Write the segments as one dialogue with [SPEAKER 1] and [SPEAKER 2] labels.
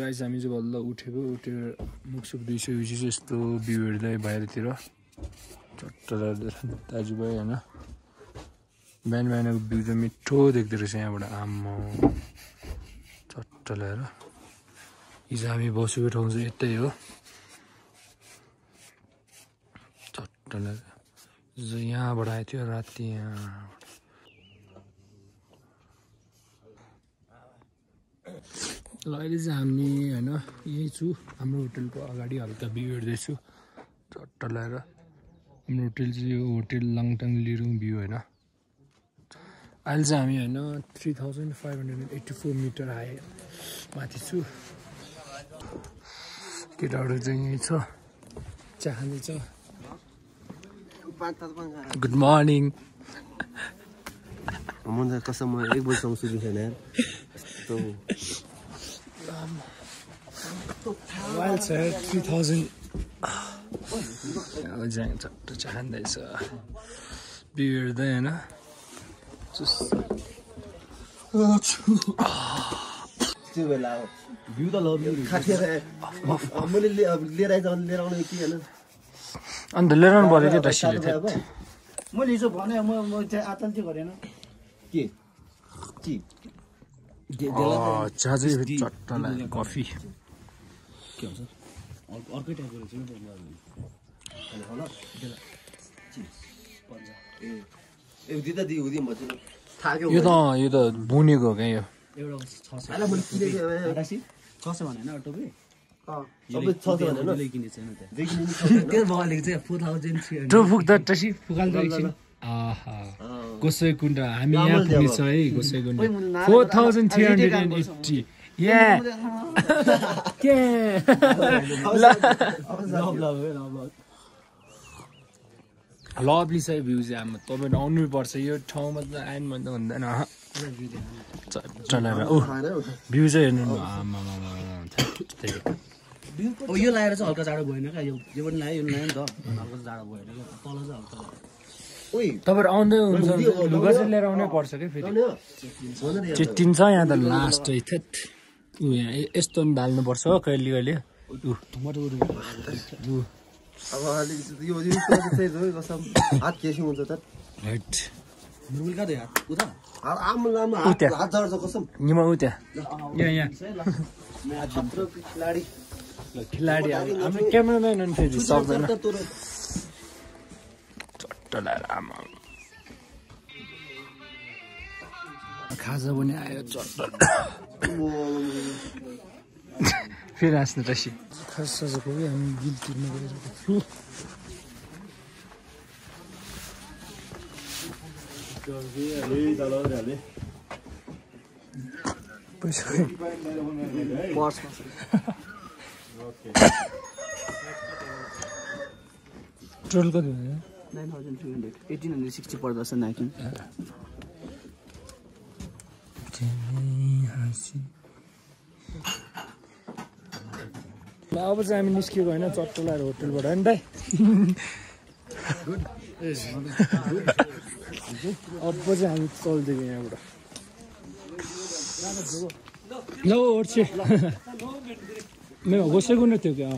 [SPEAKER 1] Guys हामी चाहिँ बल्ल उठेको उठेर मुखसुख दुइसकेपछि चाहिँ यस्तो भ्यू हेर्दै बाहिरतिर चट्ट दाजुभाइ होइन बिहान बिहानको भ्यू चाहिँ मिठो देख्दो रहेछ यहाँबाट आम्मा चट्ट ल्याएर हिजो हामी बसेको ठाउँ चाहिँ यतै हो चट्ट ल्याएर हिजो यहाँबाट आएको थियो राति यहाँबाट ल अहिले चाहिँ हामी होइन यहीँ छु हाम्रो होटलको अगाडि हल्का भ्यू हेर्दैछु चट्ट ल्याएर हाम्रो होटल चाहिँ यो होटल लाङटाङ लिरुङ भ्यू होइन अहिले चाहिँ हामी होइन 3584 मिटर आए माथि छु केटाहरू चाहिँ यहीँ छ चिया खाँदैछ गुड मर्निङ
[SPEAKER 2] कसम म 1 बजीसम्म सुतिसकेन यार
[SPEAKER 1] Wild sir, 3000. Jangan cakap cahan dah isa. Beer dah na. Just.
[SPEAKER 2] त्यो बेला भ्यू त लभ्यू खाथेर मैले लिएर आइज भने लिएर आउने के हैन
[SPEAKER 1] अन्त लिएर आउनु पर्यो के दशीले थियो
[SPEAKER 3] मैले हिजो भने म चाहिँ आतल चाहिँ गरेन
[SPEAKER 2] के
[SPEAKER 1] चाजै चट्टला कफी
[SPEAKER 3] के हुन्छ अर्कै टाइपको रहेछ नि होला
[SPEAKER 2] ए दिदा दि उदि म चाहिँ थाक्यो
[SPEAKER 1] यो त बुनेको हो क्या यो
[SPEAKER 3] एउटा 600
[SPEAKER 2] हैन मैले किनेको
[SPEAKER 3] 600 भने हैन टोपी
[SPEAKER 2] सबै 600 भने
[SPEAKER 3] मैले किनेछ नि त
[SPEAKER 2] देखिनु
[SPEAKER 3] त्यो बलेको चाहिँ 4300
[SPEAKER 1] त्यो फुक्दा टसी फुकाल्दा एकछिन आहा गोसाई कुण्ड हामी यहाँ पुगिछ है गोसाई कुण्ड 4380 या के लभली छ भ्यू चाहिँ हाम्रो तपाईँ आउनु पर्छ यो ठाउँमा त आइन भन्दा हुँदैन चलेर ओ भ्यू चाहिँ हेर्नु
[SPEAKER 3] अब यो लाएर चाहिँ हल्का जाडो भएन क्या यो पनि लायो यो लायो नि त हल्का जाडो भएन क्या तल चाहिँ हल्का
[SPEAKER 2] ओइ
[SPEAKER 1] तपाईहरु आउँदै हुन्छ लुगा चाहिँ लिएर आउनै पर्छ के फेरि चिट्टिन्छ यहाँ त लास्ट है थेट उ यहाँ यस्तो नि डाल्नु पर्छ कहिले कहिले
[SPEAKER 2] अब अलिकति यो चाहिँ कसम हात केसी हुन्छ त
[SPEAKER 1] राइट
[SPEAKER 3] मुर्मुल का दे यार उता
[SPEAKER 2] आम लाम हात झर्छ कसम
[SPEAKER 1] निमा उ त्यहाँ यहाँ
[SPEAKER 2] मैं छत्र खिलाडी
[SPEAKER 1] खिलाडी हाम्रो क्यामेराम्यान अनि फेरि सक्दैन आमा खाजा पनि आयो चट्ट फेरि हाँस्नु रसी खास सजेको कि हामी बिल तिर्नु गइरहेको टोटल कति भयो
[SPEAKER 3] 9300 1860 पर्दछ नाइकिङ
[SPEAKER 1] अब चाहिँ हामी निस्किएको होइन चट्ट लाएर होटलबाट होइन दाइ अब चाहिँ हामी चल्दिएको यहाँबाट ल ओर्छे मेरो होसेको नै थियो क्या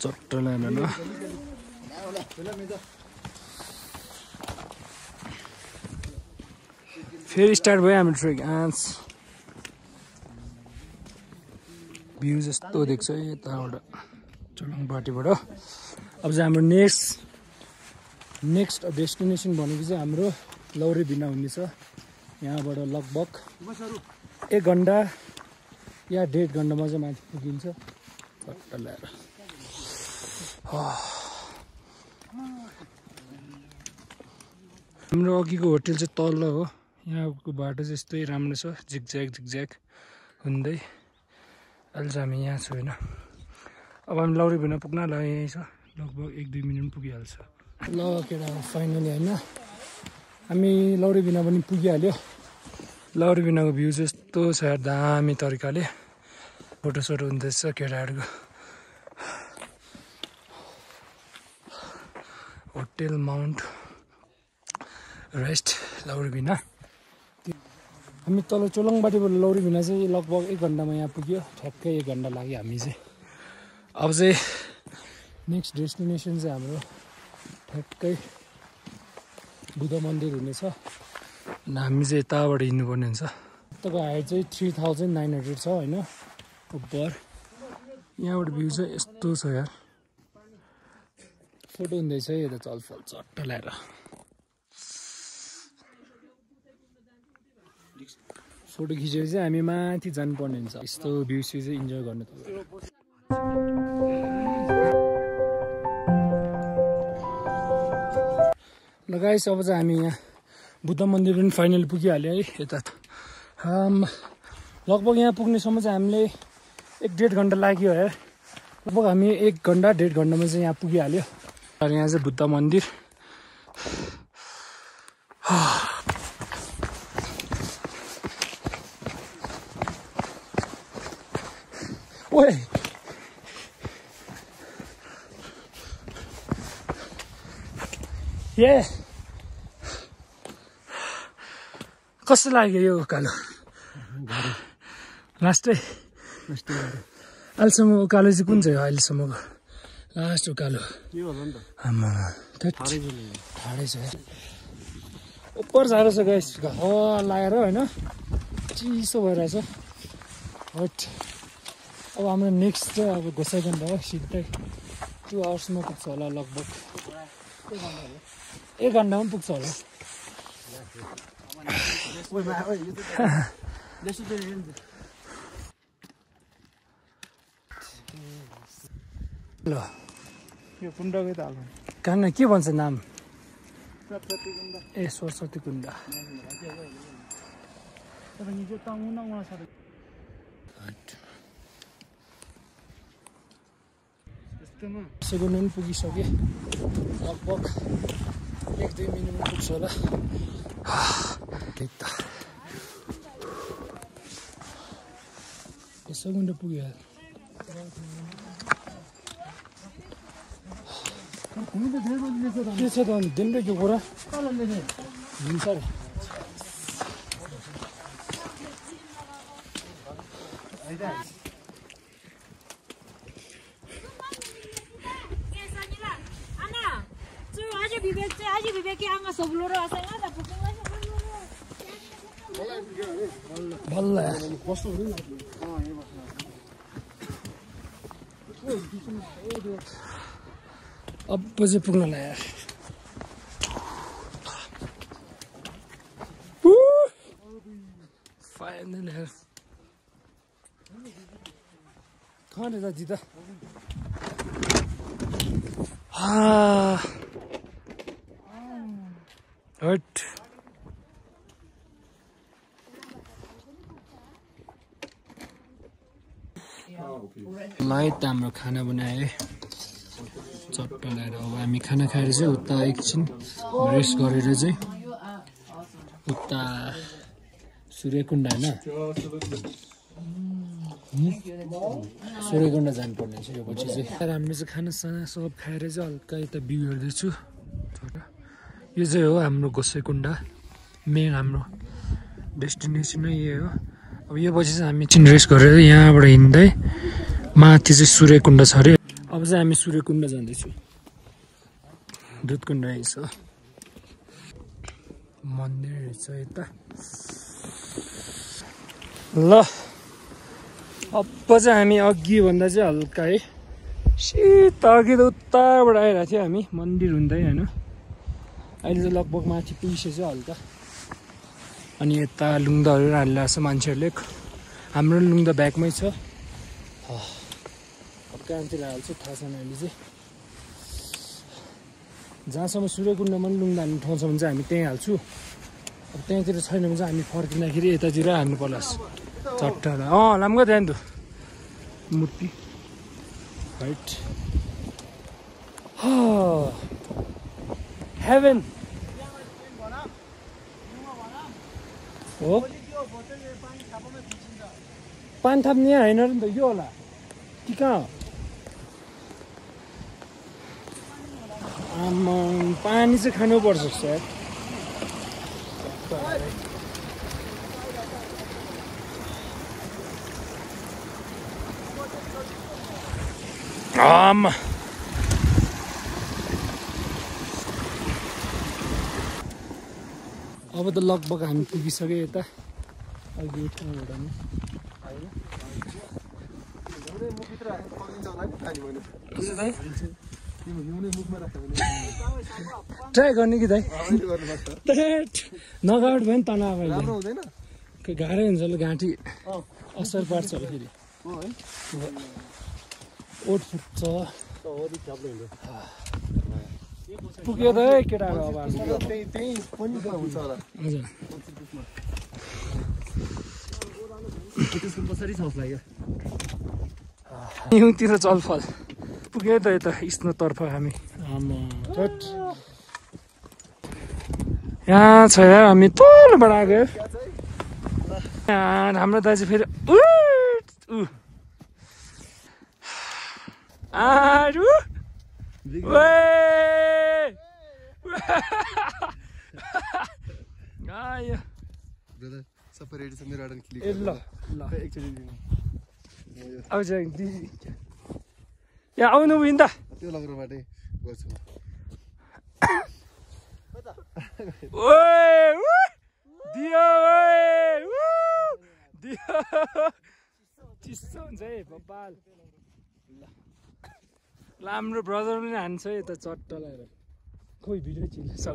[SPEAKER 1] चट्ट लाएर न फेरि स्टार्ट भयो हाम्रो ट्रेक आन्स भ्यू जस्तो देख्छ यताबाट चोलङ पार्टीबाट अब चाहिँ हाम्रो नेक्स्ट डेस्टिनेसन भनेको चाहिँ हाम्रो लौरे बिना हुनेछ यहाँबाट लगभग 1 घन्टा या 1.5 घन्टामा चाहिँ माथि पुगिन्छ चट्ट ल्याएर हाम्रो अघिको होटल चाहिँ तल हो यहाँको बाटो चाहिँ यस्तै राम्रो छ झिकझ्याक हुँदै अहिले चाहिँ हामी यहाँ छु होइन अब हामी लौरी भिना पुग्न ल यहीँ छ लगभग 1-2 मिनट पुगिहाल्छ ल केटा फाइनली होइन हामी लौरी भिना पनि पुगिहाल्यो लौरी भिनाको भ्यू चाहिँ यस्तो छ दामी तरिकाले फोटोसोटो हुँदैछ केटाहरूको होटल माउन्ट रेस्ट लौरी भिना हामी तल चोलङबाटीबाट लौरी भिना चाहिँ लगभग 1 घण्टामा यहाँ पुग्यो ठ्याक्कै 1 घण्टा लाग्यो हामी चाहिँ अब चाहिँ नेक्स्ट डेस्टिनेसन चाहिँ हाम्रो ठ्याक्कै बुद्ध मन्दिर हुनेछ अनि हामी चाहिँ यताबाट हिँड्नुपर्ने हुन्छ यताको हाइट चाहिँ 3900 छ होइन उपर यहाँबाट भ्यू चाहिँ यस्तो छ यार फोटो हुँदैछ यता चलफल चट्ट ल्याएर फोटो खिचेर चाहिँ हामी माथि जानुपर्ने हुन्छ यस्तो भ्यू चाहिँ इन्जोय गर्नु तपाईँ ल गाइस अब चाहिँ हामी यहाँ बुद्ध मन्दिर पनि फाइनली पुगिहाल्यो है यता लगभग यहाँ पुग्नेसम्म चाहिँ हामीले 1-1.5 घन्टा लाग्यो है लगभग हामी 1 घन्टा 1.5 घन्टामा चाहिँ यहाँ पुगिहाल्यो र यहाँ चाहिँ बुद्ध मन्दिर ओए ये कस्तो लाग्यो यो उकालो लास्टै अहिलेसम्म उकालो चाहिँ कुन चाहिँ हो अहिलेसम्मको लास्ट उकालो आमा ठाडै छ उपर साह्रो छ गाइस लगाएर होइन चिसो भइरहेछ हट अब हाम्रो नेक्स्ट चाहिँ अब गोसाइगण्डा हो सिधै 2 आवर्समा पुग्छ होला लगभग 1 घन्टामा पुग्छ होला ल
[SPEAKER 4] यो कुण्डकै त हाल्नु
[SPEAKER 1] कहाँ के भन्छ नाम ए सरस्वती कुण्ड सेगुन्ड पनि पुगिसकेँ लगभग 1-2 मिनटमा पुग्छ होला सेगुन्ड पुग्यो के छ त दिनकै त्यो कुरा हुन्छ अरे बल्ल अब चाहिँ पुग्न लाग्यो फाइनल यार खाने दाजु त हट लाइट हाम्रो खाना बनाए चट्ट ल्याएर अब हामी खाना खाएर चाहिँ उता एकछिन रेस्ट गरेर चाहिँ उता सूर्यकुण्ड होइन सूर्यकुण्ड जानुपर्ने छ यो पछि चाहिँ हामीले चाहिँ खानासाना सब खाएर चाहिँ हल्का यता भ्यू हेर्दैछु यो चाहिँ हो हाम्रो गोसाइकुण्ड मेन हाम्रो डेस्टिनेसन नै यही हो अब यो पछि चाहिँ हामी एकछिन रेस्ट गरेर यहाँबाट हिँड्दै माथि चाहिँ सूर्यकुण्ड छ अरे अब चाहिँ हामी सूर्यकुण्ड जाँदैछौँ दुधकुण्ड रहेछ मन्दिर रहेछ यता ल अब चाहिँ हामी अघि भन्दा चाहिँ हल्का है सिधा अघि त उत्ताबाट आइरहेको थियो हामी मन्दिर हुँदै होइन अहिले चाहिँ लगभग माथि पुगिसकेको छ हल्का अनि यता लुङ्दाहरू हालिरहेको छ मान्छेहरूले हाम्रो लुङ्दा ब्यागमै छ कहाँतिर हाल्छु थाहा छैन अहिले चाहिँ जहाँसम्म सूर्यकुण्डमा पनि लुङ्दा हाल्ने ठाउँ छ भने चाहिँ हामी त्यहीँ हाल्छु अब त्यहाँतिर छैन भने चाहिँ हामी फर्किँदाखेरि यतातिर हाल्नु पर्ला चट्टालाई लाम्गो ध्यान दु मूर्ति राइट हेभन हो पानी थाप्ने होइन नि त यो होला कि कहाँ हो आमा पानी चाहिँ खानुपर्छ सर आमा अब त लगभग हामी पुगिसक्यो यता अघि ठाउँबाट नि ट्राई गर्ने कि दाइ नगाउट भयो नि तनाव गाह्रै हुन्छ ल घाँटी असर पार्छ होला फेरि ओठ फुट्छ पुग्यो त है केटाहरू अब हिउँतिर चलफल पुग्यो त यता इस्नोतर्फ हामी यहाँ छ हामी तलबाट आएको हाम्रो दाजु फेरि अब यहाँ आउनु भयो नि त
[SPEAKER 2] त्यो लगरबाटै गर्छु
[SPEAKER 1] चिसो हुन्छ है बब्बाल ल हाम्रो ब्रदर पनि हान्छ है यता चट्ट लगाएर खोइ भिडियो चिल्छ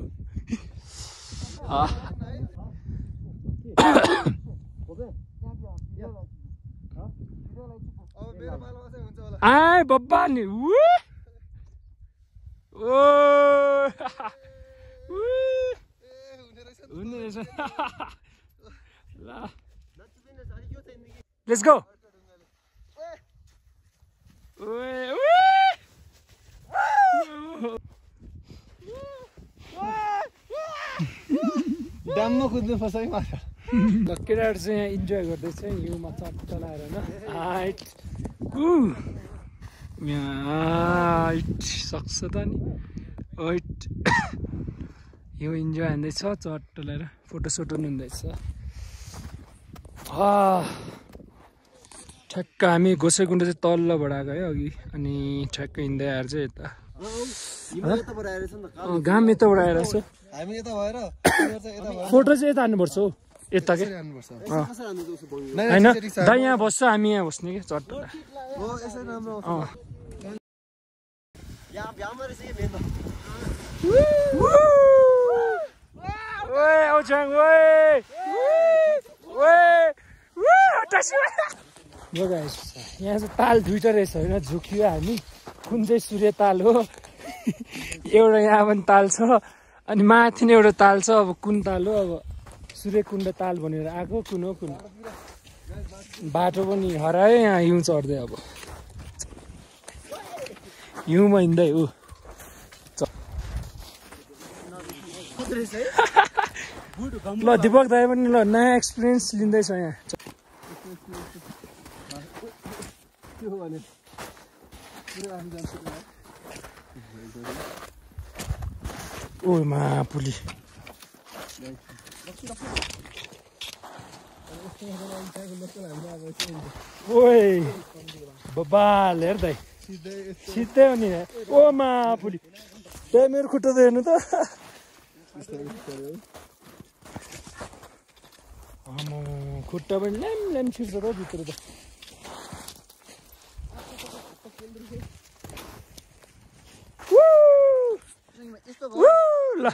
[SPEAKER 1] आए बब्बा नि हुने रहेछ ल लेट्स गो
[SPEAKER 2] ड्याममा कुद्नु पर्छ है माछा
[SPEAKER 1] केटाहरू चाहिँ यहाँ इन्जोय गर्दैछ हिउँमा चट्ट लगाएर होइन सक्छ त नि हिउँ इन्जोय हान्दैछ चट्ट लगाएर फोटोसोटो पनि हुँदैछ ठ्याक्क हामी गोसेकुण्ड चाहिँ तल्लोबाट आएको है अघि अनि ठ्याक्क हिँड्दै आएर चाहिँ यता घाम यताबाट आएर छ फोटो चाहिँ यता हान्नुपर्छ हौ यता के होइन दाइ यहाँ बस्छ हामी यहाँ बस्ने कि चट्ट यहाँ चाहिँ ताल दुइटा रहेछ होइन झुक्यो हामी कुन चाहिँ सूर्य ताल हो एउटा यहाँ पनि ताल छ अनि माथि नै एउटा ताल छ अब कुन ताल हो अब सूर्यकुण्ड ताल भनेर आएको कुन हो कुन बाटो पनि हरायो यहाँ हिउँ चढ्दै अब हिउँमा हिँड्दै ऊ ल दिपक दाइ पनि ल नयाँ एक्सपिरियन्स लिँदैछ यहाँ ओ मा पुली ओए बब्बाल हेर दाइ सिधै हो नि ओ मा पुली त्यही मेरो खुट्टा त हेर्नु त खुट्टा पनि ल्याम ल्याम छिर्छ त भित्र त ल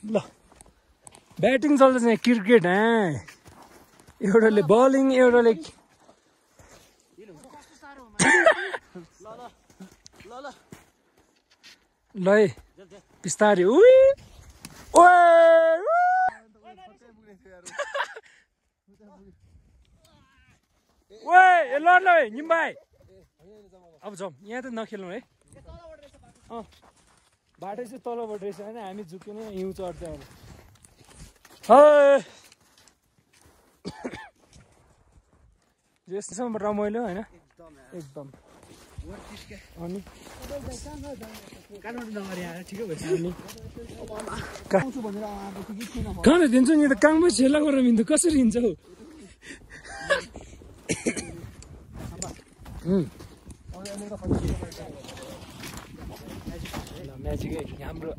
[SPEAKER 1] ल ब्याटिङ चल्दैछ यहाँ क्रिकेट एउटाले बलिङ एउटाले ल है बिस्तारै ओए ल ल निम्बाई अब जाउँ यहाँ त नखेलौँ है बाटो चाहिँ तलबाट रहेछ होइन हामी झुक्यौँ हिउँ चढ्दै अब यस्तोसम्म रमाइलो होइन एकदम अनि कहाँ दिन्छु नि त काममै सेला गरेर हिँड्नु कसरी हिँड्छ हौ म्याजिकै हाम्रो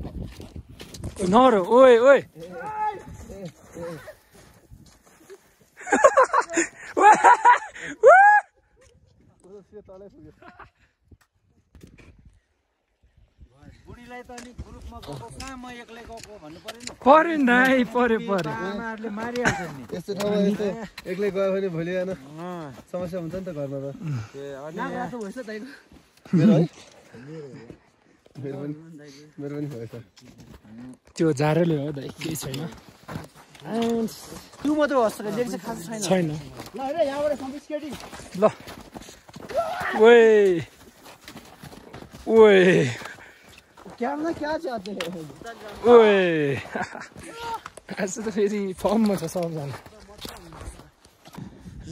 [SPEAKER 1] नर ओए ओए
[SPEAKER 3] बुढीलाई त अनि ग्रुपमा गएको कहाँ म एक्लै गएको भन्नु पर्यो नि
[SPEAKER 1] पर्यो नाइ पर्यो पर्यो
[SPEAKER 3] आमाहरूले मारिहाल्छ नि
[SPEAKER 2] यस्तो ठाउँमा यस्तो एक्लै गयो भने भोलि आएन समस्या हुन्छ नि त घरमा त
[SPEAKER 3] नागराको भएछ दाइको
[SPEAKER 2] मेरो है मेरो पनि भएछ
[SPEAKER 1] त्यो जाडोले हो दाइ केही छैन
[SPEAKER 3] त्यो मात्र होस् लेग चाहिँ खास छैन
[SPEAKER 1] छैन
[SPEAKER 3] ल हेर यहाँबाट कम्पिस्केटिङ
[SPEAKER 1] ल ओए ओए
[SPEAKER 3] क्या चाहते हैं
[SPEAKER 1] ओए आज त फेरि फर्ममा छ सबजना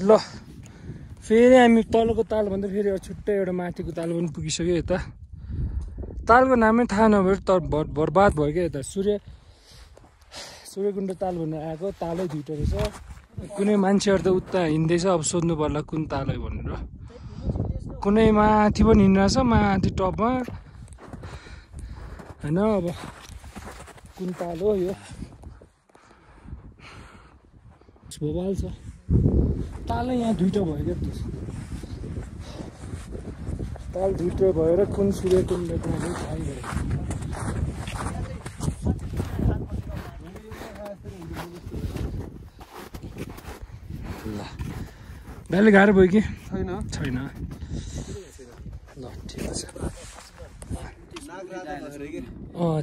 [SPEAKER 1] ल फेरि हामी तलको तालभन्दा फेरि छुट्टै एउटा माथिको ताल पनि पुगिसक्यो यता तालको नामै थाहा नभएर त बर्बाद भयो क्या यता सूर्यकुण्ड ताल भनेर आएको तालै दुइटा रहेछ कुनै मान्छेहरू त उता हिँड्दैछ अब सोध्नु पर्ला कुन ताल हो भनेर कुनै माथि पनि हिँडिरहेछ माथि टपमा होइन अब कुन ताल हो यो भोबाल छ तालै यहाँ दुइटा भयो क्या ताल दुइटा भएर कुन सूर्यकुण्ड थाहै भयो ल दाइले गाह्रो भयो कि छैन ल ठिक छ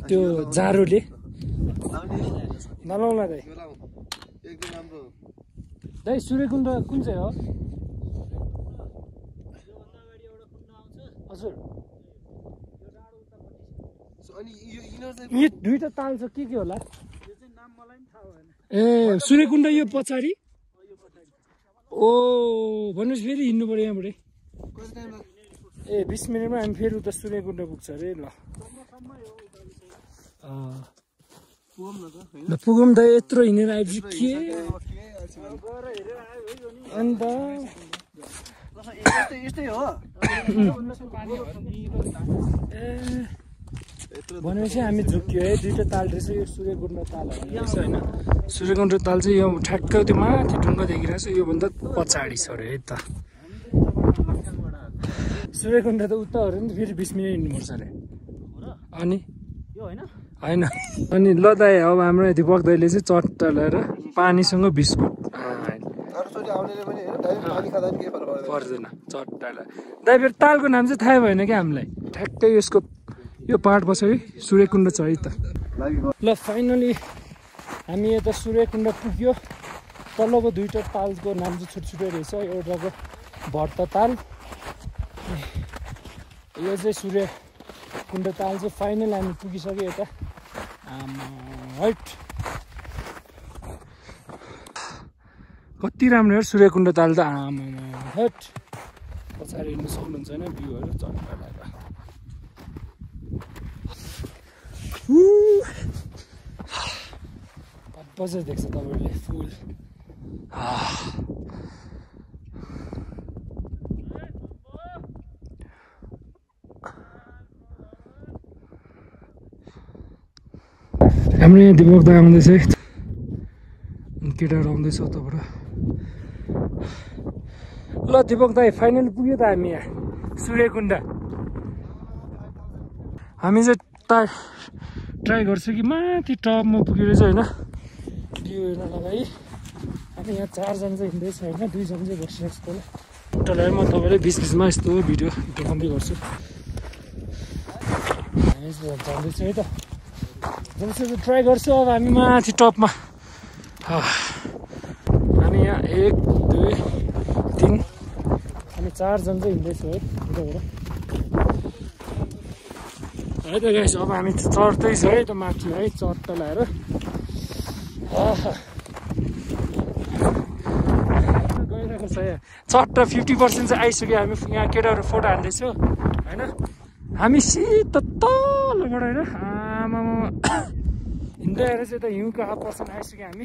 [SPEAKER 1] त्यो जाडोले नलाउला दाइ दाइ सूर्यकुण्ड कुन चाहिँ हो हजुर यी दुईटा ताल छ के होला ए सूर्यकुण्ड यो पछाडि ओ भन्नुहोस् फेरि हिँड्नु पर्यो यहाँबाट ए 20 मिनटमा हामी फेरि उता सूर्यकुण्ड पुग्छ अरे ल पुगौँ त यत्रो हिँडेर आइपुग्यो अन्त
[SPEAKER 3] यस्तै हो
[SPEAKER 1] भनेपछि हामी झुक्यो है दुईटा ताल रहेछ यो सूर्यकुण्ड ताल रहेछ होइन सूर्यकुण्ड ताल चाहिँ यो ठ्याक्क त्यो माथि ढुङ्गा देखिरहेछ योभन्दा पछाडि छ अरे है त सूर्यकुण्ड त उता हो नि फेरि 20 मिनट हिँड्नुपर्छ अरे अनि होइन अनि ल दाइ अब हाम्रो दिपक दाइले चाहिँ चट्टा ल्याएर पानीसँग बिस्कुट पर्दैन चट्टा दाइ फेरि तालको नाम चाहिँ थाहा भएन क्या हामीलाई ठ्याक्कै यसको यो पाहाड पछाडि सूर्यकुण्ड छ है त ल फाइनली हामी यता सूर्यकुण्ड पुग्यो तलको दुईटा तालको नाम चाहिँ छुट्टै रहेछ एउटाको भट्ट ताल यो चाहिँ सूर्यकुण्ड ताल चाहिँ फाइनल हामी पुगिसक्यो यता हाइट कति राम्रो हो सूर्यकुण्ड ताल त आमा हट पछाडि हिँड्नु सक्नुहुन्छ होइन भ्यूहरू चट्टा लगाएर बजार देख्छ तपाईँहरूले फुल हाम्रो यहाँ दिपक दा आउँदैछ है केटाहरू आउँदैछ उताबाट ल दिपक दाई फाइनली पुग्यो त हामी यहाँ सूर्यकुण्ड हामी चाहिँ ट्राई गर्छु कि माथि टपमा पुगेर चाहिँ होइन भ्यू हेर्न लगाइ हामी यहाँ 4 जना चाहिँ हिँड्दैछ होइन 2 जना चाहिँ बसिरहेको छ तल टोटल म तपाईँलाई बिचमा यस्तो भिडियो देखाउँदै गर्छु हामी जाँदैछ है त जसरी ट्राई गर्छु अब हामी माथि टपमा हामी यहाँ 1 2 3 हामी 4 जना चाहिँ हिँड्दैछौँ है उताबाट है त गाइस अब हामी चढ्दैछ है त माथि है चट्टा लगाएर गइरहेको छ यहाँ चट्टा 50% चाहिँ आइसक्यो हामी यहाँ केटाहरू फोटो हान्दैछौँ होइन हामी सिधा तलबाट होइन आमा हिँड्दै आएर चाहिँ त हिउँको 1/2% आइसक्यो हामी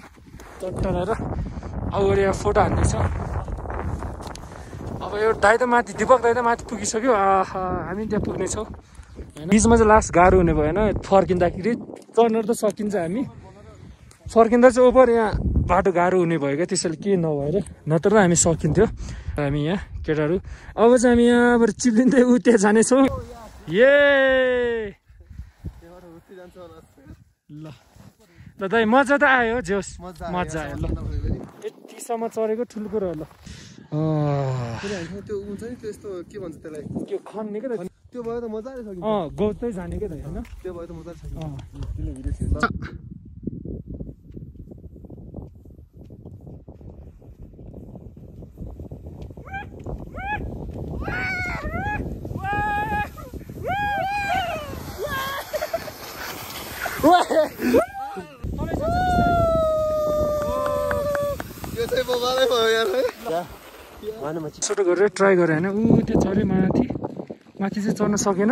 [SPEAKER 1] चट्टा लगाएर अगाडि यहाँ फोटो हान्दैछौँ अब यो दाइ त माथि दिपक दाइ त माथि पुगिसक्यो हामी त्यहाँ पुग्नेछौँ होइन बिचमा चाहिँ लास्ट गाह्रो हुने भएन फर्किँदाखेरि चढ्न त सकिन्छ हामी फर्किँदा चाहिँ ओभर यहाँ बाटो गाह्रो हुने भयो क्या त्यसैले के नभएर नत्र हामी सकिन्थ्यो हामी यहाँ केटाहरू अब चाहिँ हामी यहाँबाट चिप्लिँदै उ त्यहाँ जानेछौँ ल ल दाइ मजा त आयो जोस् मजा आयो ल यतिसम्म चढेको ठुलो कुरो हो ल
[SPEAKER 2] त्यो हुन्छ नि त्यस्तो के भन्छ त्यसलाई
[SPEAKER 1] त्यो खन्ने क्या त
[SPEAKER 2] त्यो भयो त मजाले सकिन्छ
[SPEAKER 1] गौतै जाने क्या त होइन
[SPEAKER 2] त्यो भयो त मजाले सकिन्छ
[SPEAKER 1] छोटो गरेर ट्राई गरेँ होइन ऊ त्यो चढ्यो माथि चाहिँ चढ्न सकेन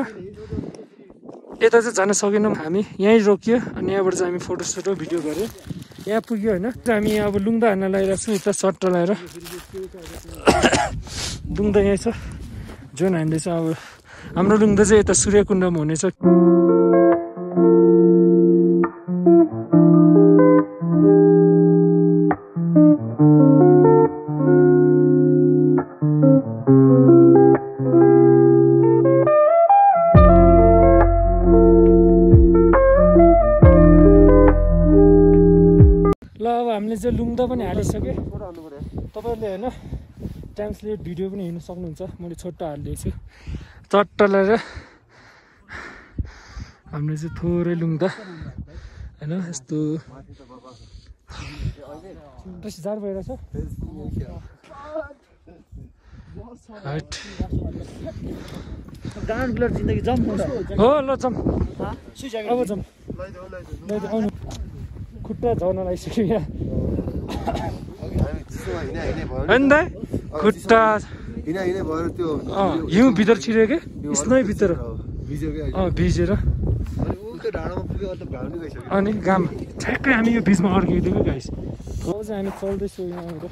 [SPEAKER 1] यता चाहिँ जान सकेनौँ हामी यहीँ रोकियो अनि यहाँबाट चाहिँ हामी फोटोसोटो भिडियो गऱ्यो यहाँ पुग्यो होइन हामी यहाँ अब लुङ्दा हान्न लगाइरहेको छौँ यता सट्ट लगाएर लुङ्दा यहीँ छ जुन हामीले चाहिँ अब हाम्रो लुङ्दा चाहिँ यता सूर्यकुण्डमा हुनेछ ल अब हामीले चाहिँ लुङ्दा पनि हालिसक्यो तपाईँहरूले होइन ट्रान्सलेट भिडियो पनि हेर्नु सक्नुहुन्छ मैले छोटो हालिदिएको छु चट्ट लगाएर हामीले चाहिँ थोरै लुङ्दा होइन यस्तो बेसी जाडो भइरहेछ हो ल जाउँ अब जाउँ आउनु खुट्टा झर्न लागिसक्यो यहाँ होइन दाइ खुट्टा हिउँ भित्र छिर्यो कि स्नै भित्र भिजेर अनि घाम ठ्याक्कै हामी यो बिचमा अड्किदिएको गाइस अब चाहिँ हामी चल्दैछौँ यहाँबाट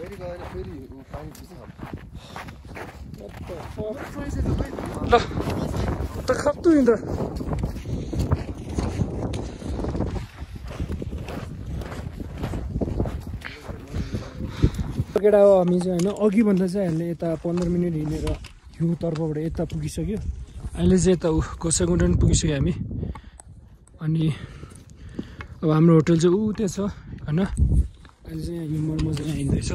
[SPEAKER 1] ल त खप्तु नि त केटा हो हामी चाहिँ होइन अघिभन्दा चाहिँ हामीले यता 15 मिनट हिँडेर हिउँ तर्फबाट यता पुगिसक्यो अहिले चाहिँ यता गोसाइकुण्ड पनि पुगिसक्यो हामी अनि अब हाम्रो होटल चाहिँ ऊ त्यो छ होइन अहिले चाहिँ यहाँ हिउँमा चाहिँ हिँड्दैछ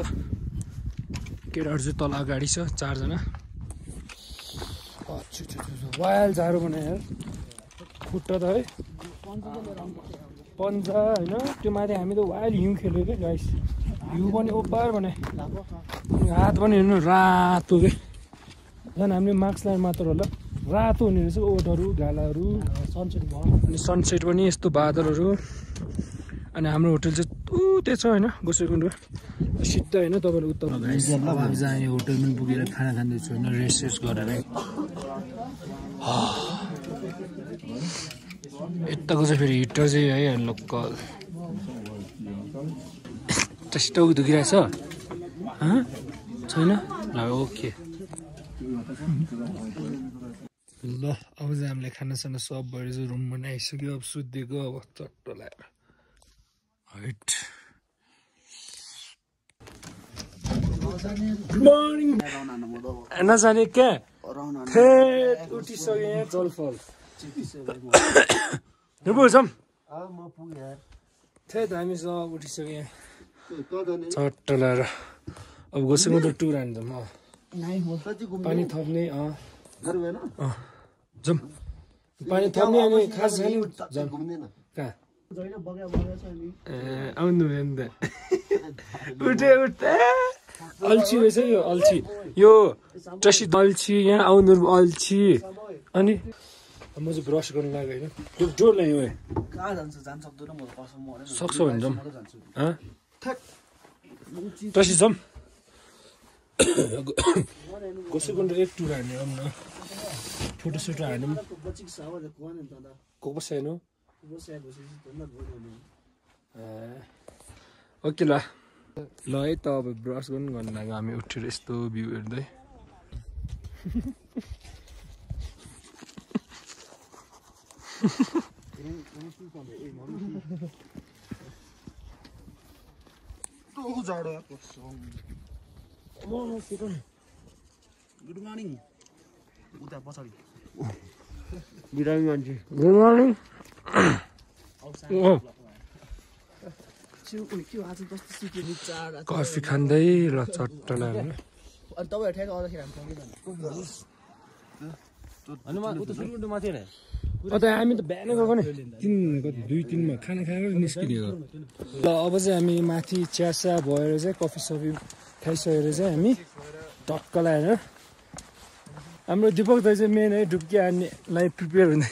[SPEAKER 1] केटाहरू चाहिँ तल अगाडि छ 4 जना वायल जाडो बनायो यार खुट्टा त है पन्जा होइन त्यो माथि हामी त वायल हिउँ खेल्यो क्या गाइस हिउँ पनि ओपार भने हात पनि हेर्नु रातो के झन् हामीले मास्क लगाएर मात्र होला रातो हुने रहेछ ओठहरू गालाहरू सनसेट भयो अनि सनसेट पनि यस्तो बादलहरू अनि हाम्रो होटल चाहिँ ऊ त्यो छ होइन गोसाइकुण्ड सिधा होइन तपाईँले उत्तर
[SPEAKER 3] हामी होटल पनि पुगेर खाना खाँदैछु होइन रेस्ट गरेर
[SPEAKER 1] यताको चाहिँ फेरि हिटर चाहिँ है लोकल स्टोभ दुखिरहेछ छैन ल ओके ल अब चाहिँ हामीले खानासाना सब भएर चाहिँ रुम पनि आइसक्यो अब सुत्दिएको अब चट्ट लगाएर हाइट गुड मर्निङ नजाने क्या थेट उठिसक्यो यहाँ जलफल बुझौँ थेट हामी सब उठिसक्यो यहाँ चट्ट लगाएर अब गोसाइकुण्ड टुर हान्छौँ पानी थप्ने जाउँ पानी थप्ने अनि खास खाने जाउँ कहाँ ए आउनु भयो नि त उठे अल्छी रहेछ यो अल्छी यो टसी अल्छी यहाँ आउनु अल्छी अनि म चाहिँ ब्रस गर्नु लाग्यो होइन त्यो जोड ल्यायो सक्छौ भने जाउँ टसी जाउँ गोसाइकुण्ड एक टुर हान्ने आउँ न फोटोसोटो हान्यौँ को सानो ओके ल है त अब ब्रस गर्नु लाग्यो हामी उठेर यस्तो भ्यू हेर्दै
[SPEAKER 3] गुड मर्निङ उता पछाडि
[SPEAKER 2] बिरामी मान्छे
[SPEAKER 1] गुड मर्निङ
[SPEAKER 3] आज कस्तो सिक्यो चार
[SPEAKER 1] कफी खाँदै ल चट्ट लाग्यो
[SPEAKER 3] अनि तपाईहरु ठ्याक आउँदाखेरि हामी सँगै
[SPEAKER 1] हामी त बिहानै गएको नि 2-3 मा खाना खाएर निस्किदियो ल अब चाहिँ हामी माथि चियासा भएर चाहिँ कफी सफी खाइसकेर चाहिँ हामी टक्क लगाएर हाम्रो दिपक दाइ चाहिँ मेन है डुब्की हान्नेलाई प्रिपेयर हुँदै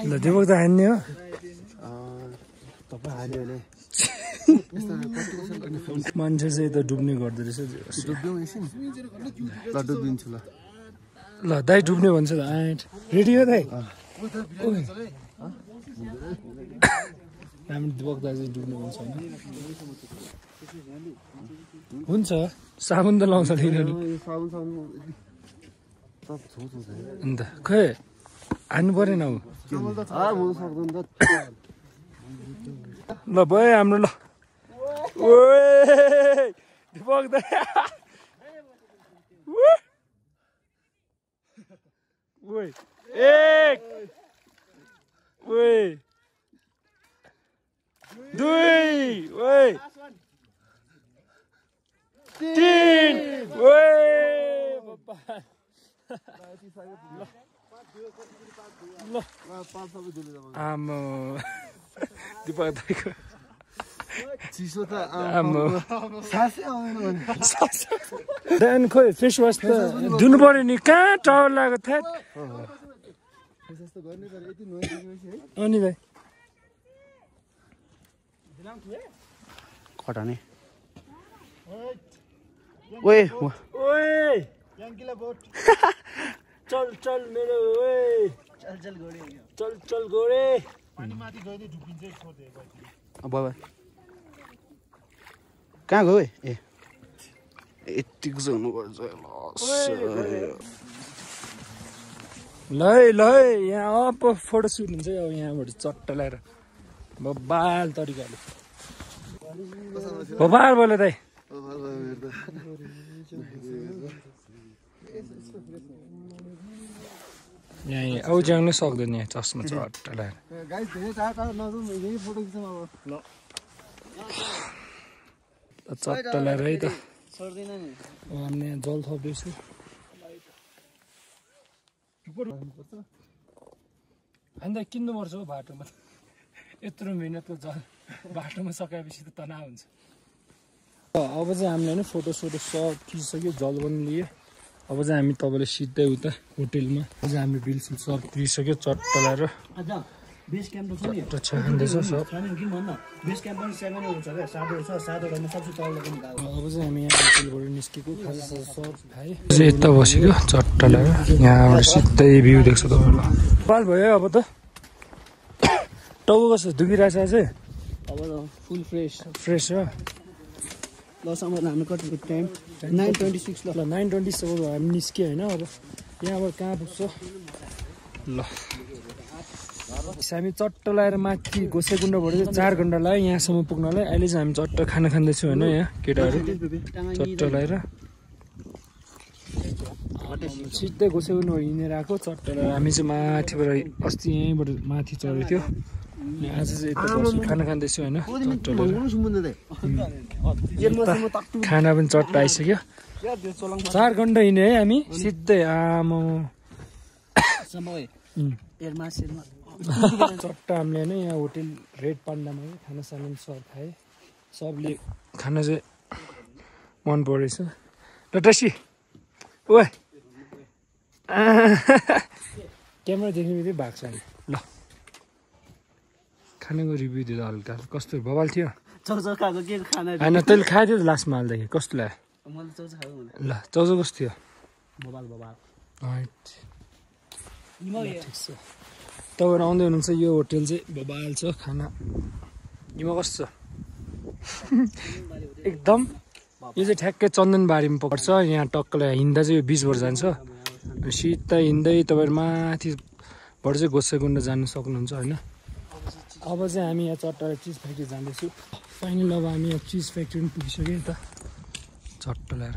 [SPEAKER 1] ल दिपक दाइ हान्ने हो
[SPEAKER 2] तपाईँ हाल्यो भने
[SPEAKER 1] मान्छे चाहिँ त डुब्ने गर्दो रहेछ
[SPEAKER 2] डुब्यौँ एकछिन ल डुबिदिन्छु ल
[SPEAKER 1] ल दाइ डुब्ने भन्छ त रेडी हो दाइ हामी दिपक दाइ चाहिँ डुब्ने भन्छ हुन्छ साबुन त लाउँछ अन्त खै हान्नु परेन ऊ ल भयो हाम्रो ल दिपक दाइ एक दुई तीन आमा दिपक दाइको
[SPEAKER 2] चिसो त
[SPEAKER 1] आमा
[SPEAKER 2] सासै आउँदैन
[SPEAKER 1] त्यहाँदेखि खोइ फेस वास त धुनु पर्यो नि कहाँ टावर लाग्यो थाहा अनि भाइ
[SPEAKER 3] खटाने ओए
[SPEAKER 1] चल चल मेरो चल गोरे
[SPEAKER 3] बाबा कहाँ गयो ए यतिको चाहिँ हुनुपर्छ
[SPEAKER 1] ल यहाँ अब फोटो सुट हुन्छ अब यहाँबाट चट्ट लगाएर बबाल तरिकाले बबाल बोले दाइ यहाँ आउज्याउनै सक्दैन यहाँ चस्मा चट्ट लगाएर चट्ट लगाएर है त हामीले यहाँ जल थप्दैछु अन्त किन्नुपर्छ हौ बाटोमा यत्रो मिहिनेतको जल बाटोमा सकाएपछि त तनाव हुन्छ अब चाहिँ हामीले होइन फोटो सोटो सब खिचिसक्यो जल पनि लियो अब चाहिँ हामी तपाईँलाई सिधै उता होटेलमा अझ हामी बिल सिल सब तिरिसक्यो चट्ट लगाएर
[SPEAKER 3] बेस क्याम्प त छ नि
[SPEAKER 1] चट्ट खाँदैछ सब
[SPEAKER 3] छैन किन भन्न बेस क्याम्प पनि 7 वटा छ क्या 7 वटा छ 7 वटामा सबसे तल पनि गाउँ
[SPEAKER 1] अब चाहिँ हामी यहाँ होटेलबाट निस्केको खाजा सब खाएँ यता बसेको चट्ट लगाएर यहाँबाट सिधै भ्यू देख्छ तपाईँलाई पाल भयो अब त टाउको कस्तो दुखिरहेछ चाहिँ
[SPEAKER 3] अब त फुल
[SPEAKER 1] फ्रेस हो
[SPEAKER 3] ल सम्म हामी कतिको टाइम 9:26
[SPEAKER 1] ल 9:27 हामी निस्क्यो होइन अब यहाँबाट कहाँ पुग्छ ल हामी चट्ट लगाएर माथि गोसेकुण्डबाट चाहिँ 4 घन्टा लाग्यो यहाँसम्म पुग्नलाई अहिले चाहिँ हामी चट्ट खाना खाँदैछौँ होइन यहाँ केटाहरू चट्ट लगाएर सिधै गोसेकुण्डबाट हिँडेर आएको चट्ट लगाएर हामी चाहिँ माथिबाट अस्ति यहीँबाट माथि चढेको थियो आज चाहिँ यता बस्छु खाना खाँदैछु होइन चट्ट खाना पनि चट्ट आइसक्यो 4 घन्टा हिँड्यो है हामी सिधै आमा चट्ट हामीले होइन यहाँ होटेल रेड पान्डामा खाना साना सब खाएँ सबले खाना चाहिँ मन परेछ ल टसी ओए क्यामेरा देख्ने बित्तिकै भएको छ नि ल खानाको रिभ्यू दिँदा हल्का कस्तो बवाल थियो होइन तैँले खाएको थियो त लास्टमा हाल्दाखेरि कस्तो लाग्यो
[SPEAKER 3] मैले चौचा खाएको भने
[SPEAKER 1] ल चाउचाउ कस्तो थियो
[SPEAKER 3] बबाल बबाल
[SPEAKER 1] राइट ठिक छ तपाईँहरू आउँदै हुनुहुन्छ यो होटेल चाहिँ बबाल छ खाना हिमा कस्तो छ एकदम यो चाहिँ ठ्याक्कै चन्दनबारीमा पर्छ यहाँ टक्कलाई हिँड्दा चाहिँ यो बिचबाट जान्छ सिधा हिँड्दै तपाईँहरू माथिबाट चाहिँ गोसाइकुण्ड जानु सक्नुहुन्छ होइन अब चाहिँ हामी यहाँ चट्टालाई चिज फ्याक्ट्री जाँदैछु फाइनल अब हामी यहाँ चिज फ्याक्ट्री पनि पुगिसक्यो नि त चट्ट ल्याएर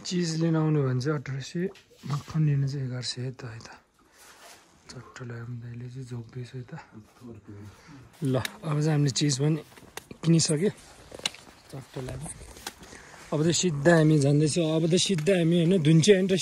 [SPEAKER 1] चिज लिन आउनु भने चाहिँ 1800 मक्खन लिनु चाहिँ 1100 है त चट्ट ल्याएर दाइले चाहिँ जोग्दैछ है त ल अब चाहिँ हामीले चिज पनि किनिसक्यो चट्ट ल्याएर अब चाहिँ सिधा हामी जाँदैछौँ अब त सिधा हामी होइन धुन्चे होइन त